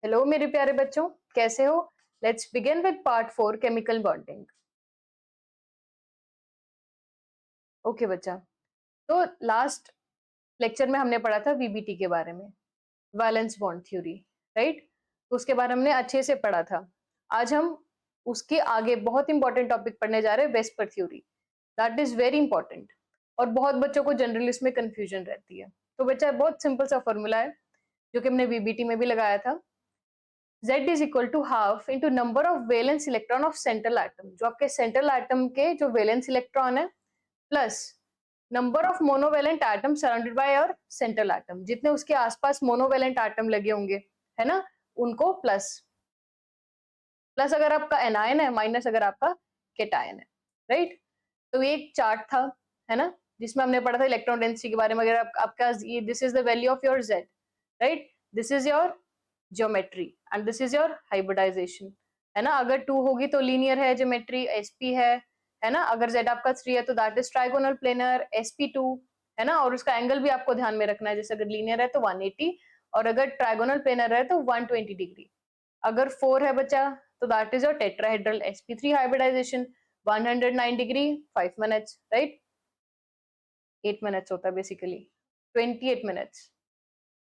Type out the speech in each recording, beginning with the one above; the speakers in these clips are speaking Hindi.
हेलो मेरे प्यारे बच्चों, कैसे हो? Let's begin with part 4 chemical bonding. Okay बच्चा, तो लास्ट लेक्चर में हमने पढ़ा था वीबीटी के बारे में, वैलेंस बॉन्ड थ्योरी, राइट? उसके बारे में हमने अच्छे से पढ़ा था। आज हम उसके आगे बहुत इंपॉर्टेंट टॉपिक पढ़ने जा रहे हैं, VSEPR theory. That is very important और बहुत बच्चों को जनरली इसमें कंफ्यूजन रहती है। तो बच्चा बहुत सिंपल सा फॉर्मूला है जो कि हमने वीबीटी में भी लगाया था। Z is equal to half into number of valence electron of central atom, जो आपके central atom के जो valence electron है, plus number of monovalent atom surrounded by your central atom, जितने उसके आसपास मोनोवेलेंट एटम लगे होंगे, है ना, उनको प्लस प्लस अगर आपका एनायन है, माइनस अगर आपका केटायन है, राइट? तो ये एक चार्ट था, है ना, जिसमें हमने पढ़ा था इलेक्ट्रॉन डेंसिटी के बारे में। अगर आपका ये this is the value of your Z, right? This is your geometry and this is your hybridization, है ना। अगर 2 होगी तो लीनियर है ज्योमेट्री, sp है ना। अगर Z आपका 3 है तो that is trigonal planar, sp2, है ना। और उसका एंगल भी आपको ध्यान में रखना है, जैसे अगर लीनियर है तो 180 और अगर ट्राइगोनल प्लेनर है तो 120 डिग्री। अगर 4 है बच्चा तो that is your tetrahedral sp3 hybridization, 109 degree, 5 minutes, right? 8 minutes होता है बेसिकली, 28 मिनट्स,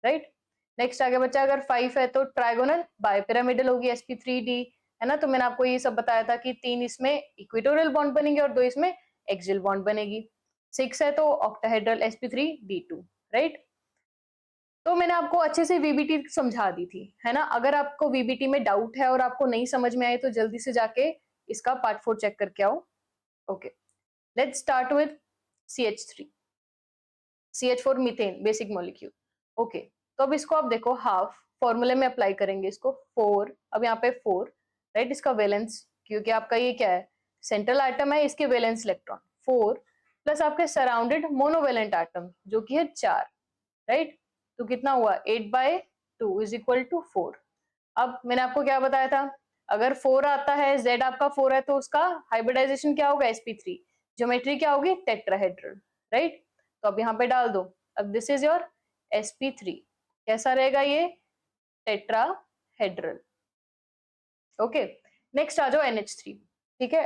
राइट? नेक्स्ट आगे बच्चा, अगर 5 है तो ट्राइगोनल बाइपिरामिडल होगी sp3d, है ना। तो मैंने आपको ये सब बताया था कि 3 इसमें इक्वेटोरियल बॉन्ड बनेंगे और 2 इसमें एक्सियल बॉन्ड बनेगी। 6 है तो ऑक्टाहेड्रल sp3d2, राइट? तो मैंने आपको अच्छे से वीबीटी समझा दी थी, है ना। अगर आपको वीबीटी में डाउट है और आपको नहीं समझ में आए तो जल्दी से जाके इसका पार्ट 4 चेक करके आओ। Okay, let's start with CH3, CH4 methane basic molecule. Okay, तो अब इसको आप देखो, हाफ फॉर्मूले में अप्लाई करेंगे इसको। 4, अब यहाँ पे 4, राइट? इसका वैलेंस, क्योंकि आपका ये क्या है, सेंट्रल एटम है, इसके वैलेंस इलेक्ट्रॉन 4 प्लस आपके सराउंडेड मोनोवेलेंट एटम जो कि है 4, राइट? तो कितना हुआ, 8/2 इज इक्वल टू 4। अब मैंने आपको क्या बताया था, अगर 4 आता है, Z आपका 4 है, तो उसका हाइब्रिडाइजेशन क्या होगा, sp3, ज्योमेट्री क्या होगी, टेट्राहेड्रल, राइट? तो अब यहाँ पे डाल दो। अब दिस इज योर sp3, कैसा रहेगा ये, टेट्राहेड्रल। ओके, नेक्स्ट आ जाओ NH3, ठीक है,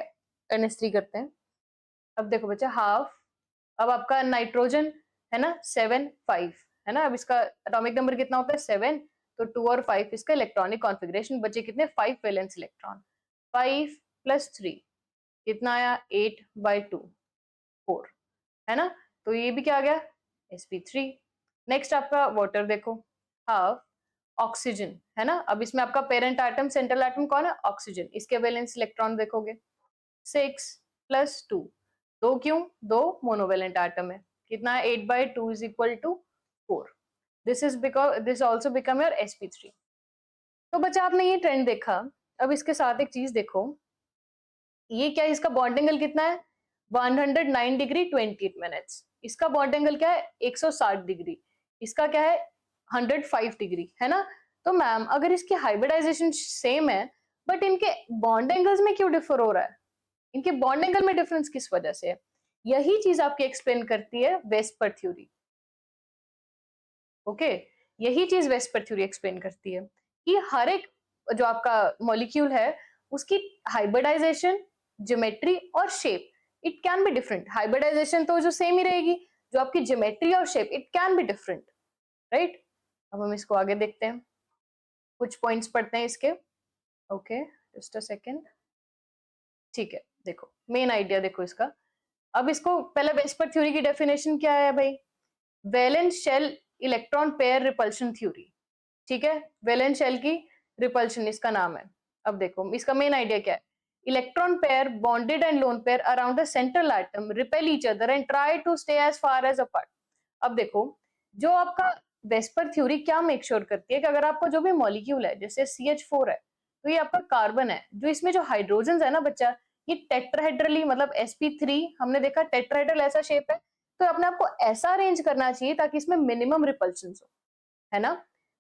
NH3 करते हैं। अब देखो बच्चा, हाफ, अब आपका नाइट्रोजन है ना 7 5, है ना। अब इसका एटॉमिक नंबर कितना होता है, 7, तो 2 और 5 इसका इलेक्ट्रॉनिक कॉन्फ़िगरेशन, बचे कितने, 5 वैलेंस इलेक्ट्रॉन। 5 प्लस 3 कितना आया, 8/2, 4, है ना। तो ये भी क्या आ गया, sp3। नेक्स्ट आपका वाटर देखो, हाफ ऑक्सीजन, है ना। अब इसमें आपका पेरेंट एटम, सेंट्रल एटम कौन है, ऑक्सीजन, इसके वैलेंस इलेक्ट्रॉन देखोगे 6 प्लस 2, दो क्यों, दो मोनोवेलेंट एटम है, कितना है, 8/2 is equal to 4। This is because this also become your sp3। तो बच्चा आपने ये ट्रेंड देखा। अब इसके साथ एक चीज देखो, ये क्या है, इसका बॉन्ड एंगल कितना है, 109 डिग्री 28 मिनट्स। इसका बॉन्ड एंगल क्या है, 160 डिग्री। इसका क्या है, 105 डिग्री, है ना। तो मैम अगर इसकी हाइब्रिडाइजेशन सेम है बट इनके बॉन्ड एंगल्स में क्यों डिफर हो रहा है, इनके बॉन्ड एंगल में डिफरेंस किस वजह से है? यही चीज आपकी एक्सप्लेन करती है वेस्पर थ्योरी। ओके, यही चीज वेस्पर थ्योरी एक्सप्लेन करती है कि हर एक जो आपका मॉलिक्यूल है उसकी हाइब्रिडाइजेशन, ज्योमेट्री और shape, it can be different. Hybridization तो जो सेम ही रहेगी, जो आपकी ज्योमेट्री और shape, it can be different, right? अब हम इसको आगे देखते हैं, कुछ पॉइंट्स पढ़ते हैं इसके। ओके, जस्ट अ सेकेंड, ठीक है। देखो मेन आइडिया देखो इसका। अब इसको पहले वेस्पर थ्योरी की डेफिनेशन क्या है भाई, valence shell electron pair repulsion theory, ठीक है। वैलेंस शेल की रिपल्शन इसका नाम है। अब देखो इसका मेन आइडिया क्या है, electron pair bonded and lone pair around the central atom repel each other and try to stay as far as apart. अब देखो, जो आपका वेस्पर थ्योरी क्या मेक श्योर करती है कि अगर आपका जो भी मॉलिक्यूल है, जैसे CH4 है, तो ये आपका कार्बन है, जो इसमें जो हाइड्रोजन है ना बच्चा, ये टेट्राहेड्रली, मतलब sp3 हमने देखा टेट्राहेड्रल ऐसा शेप है, तो अपने आपको ऐसा अरेंज करना चाहिए ताकि इसमें मिनिमम रिपल्शन हो, है ना।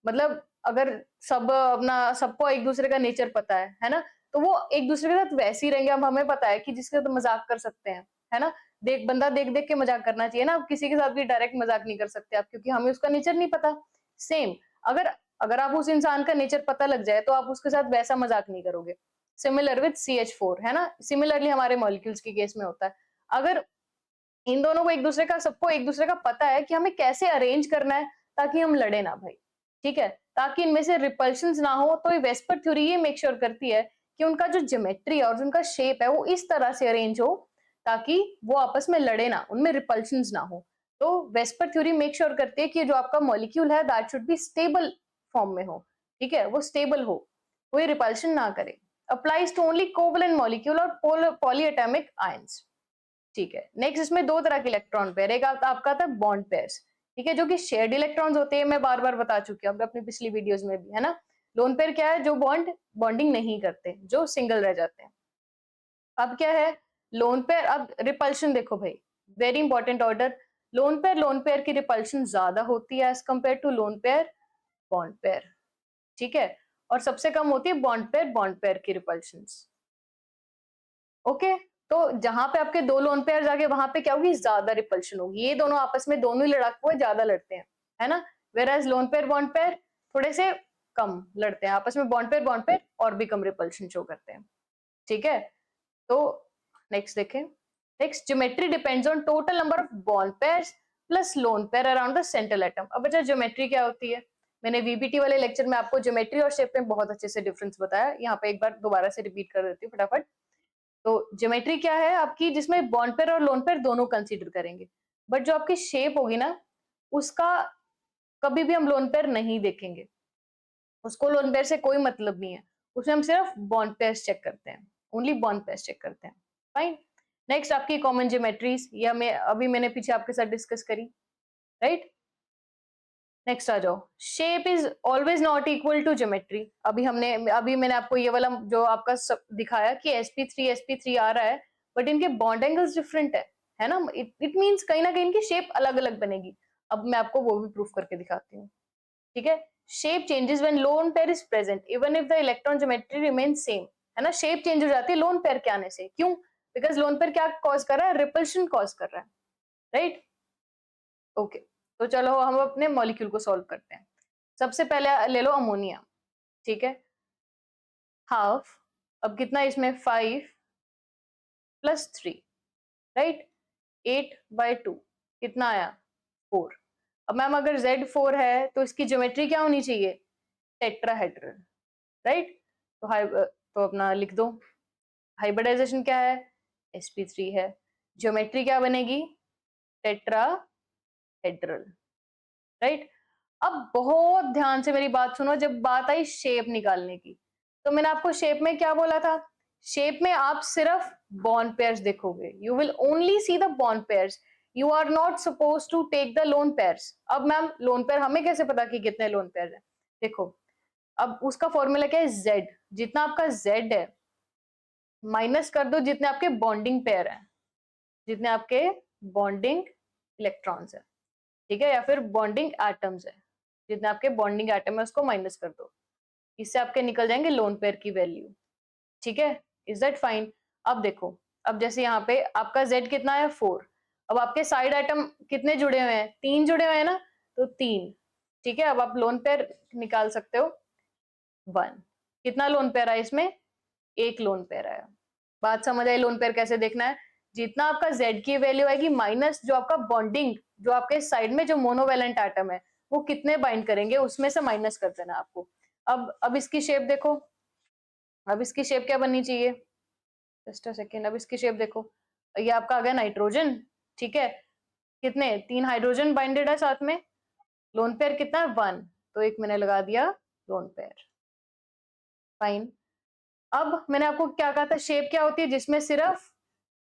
मतलब अगर सब अपना, सबको एक दूसरे का नेचर पता है ना, तो वो एक दूसरे के साथ वैसे ही रहेंगे। अब हमें पता है कि जिसके साथ मजाक कर सकते हैं, है ना, बंदा देख देख के मजाक करना चाहिए ना। किसी के साथ भी डायरेक्ट मजाक नहीं कर सकते आप, क्योंकि हमें उसका नेचर नहीं पता। सेम, अगर अगर आप उस इंसान का नेचर पता लग जाए तो आप उसके साथ वैसा मजाक नहीं करोगे। सिमिलर विद CH4 है ना, सिमिलरली हमारे मॉलिक्यूल्स के केस में होता है। अगर इन दोनों को एक दूसरे का सबको एक दूसरे का पता है कि हमें कैसे अरेंज करना है ताकि हम लड़े ना भाई, ठीक है, ताकि इनमें से रिपल्शंस ना हो, तो वेस्पर थ्योरी ये मेक श्योर करती है कि उनका जो ज्योमेट्री और उनका शेप है वो इस तरह से अरेंज हो ताकि वो आपस में लड़े ना, उनमें रिपल्शंस ना हो। तो वेस्पर थ्योरी मेक श्योर करती है कि जो आपका मॉलिक्यूल है that should be stable form में हो, ठीक है, वो स्टेबल हो, कोई रिपल्शन ना करे। Applies to only covalent molecule और पॉलीएटॉमिक आयंस, ठीक है। नेक्स्ट इसमें दो तरह के इलेक्ट्रॉन पेयर, एक आपका था बॉन्ड पेयर्स, ठीक है, जो कि शेयर्ड इलेक्ट्रॉन्स होते हैं, मैं बार बार बता चुकी हूँ अपनी पिछली वीडियोस में भी, है ना। लोन पेयर क्या है, जो बॉन्डिंग नहीं करते, जो सिंगल रह जाते हैं। अब क्या है लोन पेयर, अब रिपल्शन देखो भाई, very important order, lone pair की रिपल्शन ज्यादा होती है as compare to lone pair bond pair, ठीक है, और सबसे कम होती है बॉन्ड पेयर की रिपल्शन। ओके, तो जहां पे आपके दो लोन पेयर जाके वहां पे क्या होगी, ज्यादा रिपल्शन होगी, ये दोनों आपस में दोनों ही लड़ाकू है, ज्यादा लड़ते हैं, है ना। Whereas lone pair bond pair थोड़े से कम लड़ते हैं आपस में, बॉन्ड पेयर और भी कम रिपल्शन शो करते हैं, ठीक है। तो नेक्स्ट देखें, next geometry depends on total number of bond pairs plus lone pair around the central atom. अब बच्चा ज्योमेट्री क्या होती है, मैंने वीबीटी वाले लेक्चर में आपको ज्योमेट्री और शेप में बहुत अच्छे से डिफरेंस बताया, यहाँ पे एक बार दोबारा से रिपीट कर देती हूँ फटाफट। तो ज्योमेट्री क्या है आपकी, जिसमें बॉन्ड पेयर और लोन पेयर दोनों कंसीडर करेंगे, बट जो आपकी शेप होगी ना उसका कभी भी हम लोन पेयर नहीं देखेंगे, उसको लोन पेयर से कोई मतलब नहीं है, उसमें हम सिर्फ बॉन्ड पेयर्स चेक करते हैं, ओनली बॉन्ड पेयर्स चेक करते हैं। फाइन, नेक्स्ट आपकी कॉमन ज्योमेट्रीज, ये मैं अभी मैंने पीछे आपके साथ डिस्कस करी, राइट। नेक्स्ट आ जाओ, shape is always not equal to geometry. अभी मैंने आपको ये वाला जो आपका सब दिखाया कि sp3 आ रहा है, बट इनके बॉन्ड एंगल्स डिफरेंट है ना, इट मींस कहीं ना कहीं इनकी शेप अलग अलग बनेगी। अब मैं आपको वो भी प्रूफ करके दिखाती हूँ, ठीक है। Shape changes when lone pair is present even if the electron geometry remain same, है ना, शेप चेंज हो जाती है लोन पेयर के आने से, क्यों, बिकॉज लोन पेयर क्या कॉज कर रहा है, रिपल्शन कॉज कर रहा है, राइट। ओके, तो चलो हम अपने मॉलिक्यूल को सॉल्व करते हैं। सबसे पहले ले लो अमोनिया, ठीक है, हाफ, अब कितना इसमें 5 + 3, राइट, 8/2 कितना आया 4। अब मैम अगर Z4 है तो इसकी ज्योमेट्री क्या होनी चाहिए, टेट्राहेड्रल, राइट। तो अपना लिख दो, हाइब्रिडाइजेशन क्या है, sp3 है, ज्योमेट्री क्या बनेगी, टेट्राहेड्रल, राइट। अब बहुत ध्यान से मेरी बात सुनो, जब बात आई शेप निकालने की, तो मैंने आपको शेप में क्या बोला था, शेप में आप सिर्फ बॉन्ड पेयर्स देखोगे, you will only see the bond pairs, you are not suppose to take the lone pairs. अब मैम लोन पेयर हमें कैसे पता कि कितने लोन पेयर है, देखो, अब उसका फॉर्मूला क्या है, z, जितना आपका z है माइनस कर दो जितने आपके बॉन्डिंग पेयर है, जितने आपके बॉन्डिंग इलेक्ट्रॉन्स है, ठीक है, या फिर बॉन्डिंग एटम्स है, जितने आपके बॉन्डिंग एटम है उसको माइनस कर दो, इससे आपके निकल जाएंगे लोन पेयर की वैल्यू, ठीक है। Is that fine. अब देखो, अब जैसे यहाँ पे आपका z कितना है 4, अब आपके साइड आइटम कितने जुड़े हुए हैं, 3 जुड़े हुए हैं ना, तो 3, ठीक है। अब आप लोन पेयर निकाल सकते हो 1, कितना लोन पेयर है इसमें, एक लोन पेयर आया। बात समझ आई, लोन पेयर कैसे देखना है, जितना आपका z की वैल्यू आएगी माइनस जो आपका बॉन्डिंग, जो आपके साइड में जो मोनोवेलेंट एटम है वो कितने बाइंड करेंगे उसमें से माइनस कर देना आपको। अब इसकी शेप देखो, अब इसकी शेप क्या बननी चाहिए, जस्ट अ सेकेंड, अब इसकी शेप देखो, ये आपका आ गया नाइट्रोजन, ठीक है, कितने 3 हाइड्रोजन बाइंडेड है साथ में, लोन पेयर कितना है 1, तो एक मैंने लगा दिया लोन पेयर, फाइन। अब मैंने आपको क्या कहा था, शेप क्या होती है,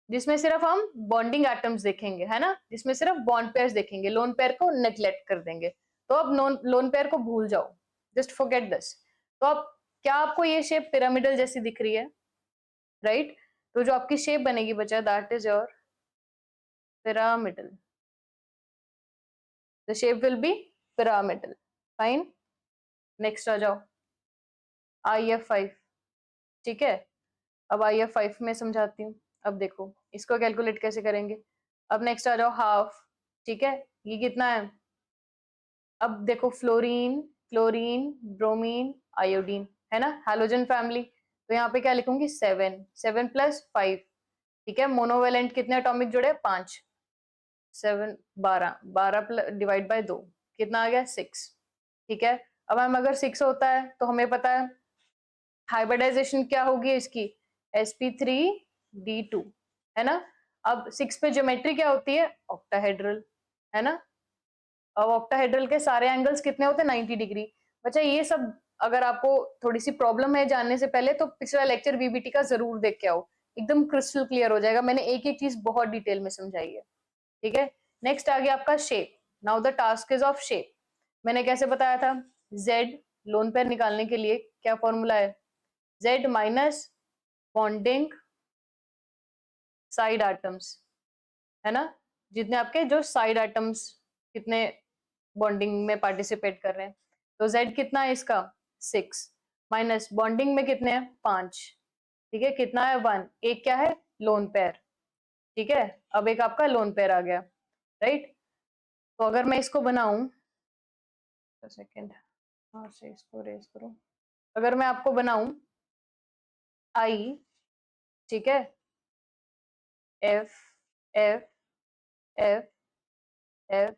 जिसमें सिर्फ हम बॉन्डिंग एटम्स देखेंगे, है ना, जिसमें सिर्फ बॉन्ड पेयर्स देखेंगे, लोन पेयर को नेग्लेक्ट कर देंगे। तो अब लोन पेयर को भूल जाओ, जस्ट फॉरगेट दिस। तो अब क्या आपको ये शेप पिरामिडल जैसी दिख रही है, राइट। तो जो आपकी शेप बनेगी बच्चा, that is your pyramidal, the shape will be pyramidal, fine. Next आ जाओ IF5, ठीक है। अब IF5 में समझाती हूँ, अब देखो इसको कैलकुलेट कैसे करेंगे। अब नेक्स्ट आ जाओ हाफ, ठीक है, ये कितना है, अब देखो फ्लोरीन क्लोरीन, ब्रोमीन, आयोडीन, है ना, हैलोजन फैमिली। तो यहाँ पे क्या लिखूंगी 7, 7 + 5, ठीक है। मोनोवेलेंट कितने एटॉमिक जुड़े, 5, 7 12, 12 डिवाइड बाय 2 कितना आ गया 6, ठीक है। अब हम अगर 6 होता है तो हमें पता है हाइब्रिडाइजेशन क्या होगी इसकी, sp3d2, है ना। अब 6 पे ज्योमेट्री क्या होती है, ऑक्टाहेड्रल, है ना। अब ऑक्टाहेड्रल के सारे एंगल्स कितने होते हैं, 90 डिग्री। बच्चा ये सब अगर आपको थोड़ी सी प्रॉब्लम है जानने से पहले तो पिछला लेक्चर वीबीटी का जरूर देख के आओ, एकदम क्रिस्टल क्लियर हो जाएगा, मैंने एक एक चीज बहुत डिटेल में समझाई है, ठीक है। नेक्स्ट आ गया आपका shape. Now the task is of shape. मैंने कैसे बताया था, जेड लोन पेयर निकालने के लिए क्या फॉर्मूला है, Z minus bonding side atoms, है ना, जितने आपके जो साइड एटम्स कितने बॉन्डिंग में पार्टिसिपेट कर रहे हैं। तो जेड कितना है इसका 6, माइनस बॉन्डिंग में कितने हैं 5, ठीक है, कितना है 1, एक क्या है लोन पेयर, ठीक है। अब एक आपका लोन पेयर आ गया, राइट। तो अगर मैं इसको बनाऊं, सेकेंड हाँ से इसको रेस करूं, अगर मैं आपको बनाऊं आई, ठीक है, F F F F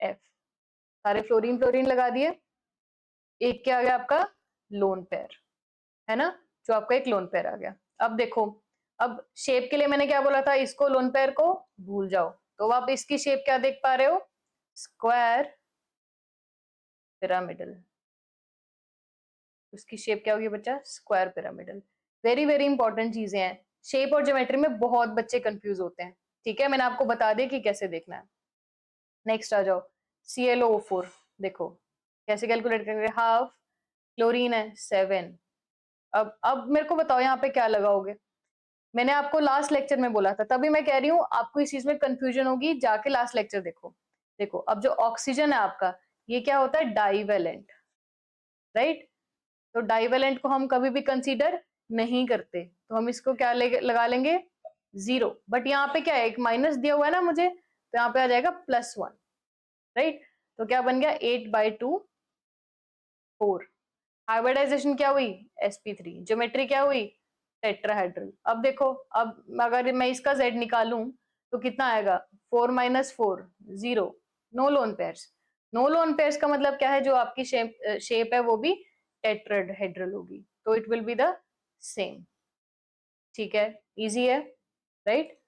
F, सारे फ्लोरीन फ्लोरीन लगा दिए, एक क्या आ गया आपका लोन पेयर, है ना, जो आपका एक लोन पेयर आ गया। अब देखो, अब शेप के लिए मैंने क्या बोला था, इसको लोन पेयर को भूल जाओ, तो आप इसकी शेप क्या देख पा रहे हो, स्क्वायर पिरामिडल। उसकी शेप क्या होगी बच्चा, square pyramidal. Very very important चीजें हैं, शेप और ज्योमेट्री में बहुत बच्चे कंफ्यूज होते हैं, ठीक है, मैंने आपको बता दिया कि कैसे देखना है। नेक्स्ट आ जाओ, ClO4, देखो कैसे कैलकुलेट करेंगे, हाफ क्लोरीन है 7। अब मेरे को बताओ यहाँ पे क्या लगाओगे, मैंने आपको लास्ट लेक्चर में बोला था, तभी मैं कह रही हूँ आपको इस चीज में कंफ्यूजन होगी, जाके लास्ट लेक्चर देखो। देखो अब जो ऑक्सीजन है आपका, ये क्या होता है डाइवेलेंट, राइट। तो डाइवेलेंट को हम कभी भी कंसीडर नहीं करते, तो हम इसको क्या लगा लेंगे 0, बट यहाँ पे क्या है एक माइनस दिया हुआ है ना मुझे, तो यहाँ पे आ जाएगा +1, राइट। तो क्या बन गया 8/2 4, हाइब्रिडाइजेशन क्या हुई sp3, ज्योमेट्री क्या हुई टेट्राहेड्रल। अब देखो, अब अगर मैं इसका z निकालूं तो कितना आएगा 4 - 4 0, no lone pairs. No lone pairs का मतलब क्या है, जो आपकी शेप है वो भी टेट्राहेड्रल होगी, तो it will be the same, ठीक है, इजी है, राइट।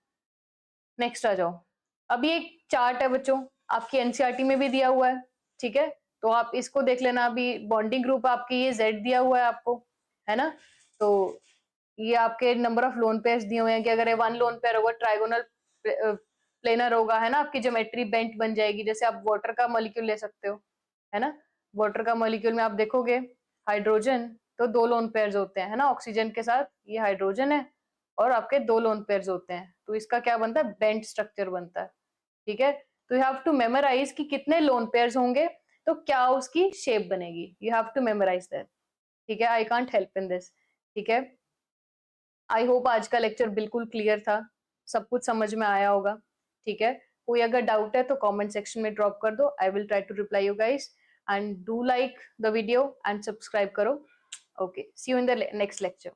नेक्स्ट आ जाओ, अब ये एक चार्ट है बच्चों, आपकी एनसीईआरटी में भी दिया हुआ है, ठीक है, तो आप इसको देख लेना। अभी बॉन्डिंग ग्रुप आपकी ये Z दिया हुआ है आपको, है ना, तो ये आपके नंबर ऑफ लोन पेयर्स दिए हुए हैं कि अगर ये 1 लोन पेयर होगा ट्राइगोनल प्लेनर होगा, है ना, आपकी ज्योमेट्री बेंट बन जाएगी, जैसे आप वाटर का मॉलिक्यूल ले सकते हो, है ना। वाटर का मॉलिक्यूल में आप देखोगे हाइड्रोजन, तो 2 लोन पेयर्स होते हैं, है ना, ऑक्सीजन के साथ ये हाइड्रोजन है और आपके 2 लोन पेयर्स होते हैं, तो इसका क्या बनता है बेंट स्ट्रक्चर बनता है, ठीक है। तो यू हैव टू मेमोराइज कि कितने लोन पेयर्स होंगे तो क्या उसकी शेप बनेगी, you have to memorise that, ठीक है, I can't help in this, ठीक है। आई होप आज का लेक्चर बिल्कुल क्लियर था, सब कुछ समझ में आया होगा, ठीक है। कोई अगर डाउट है तो कमेंट सेक्शन में ड्रॉप कर दो, I will try to reply you guys, and do like the video and subscribe करो। Okay, see you in the next lecture.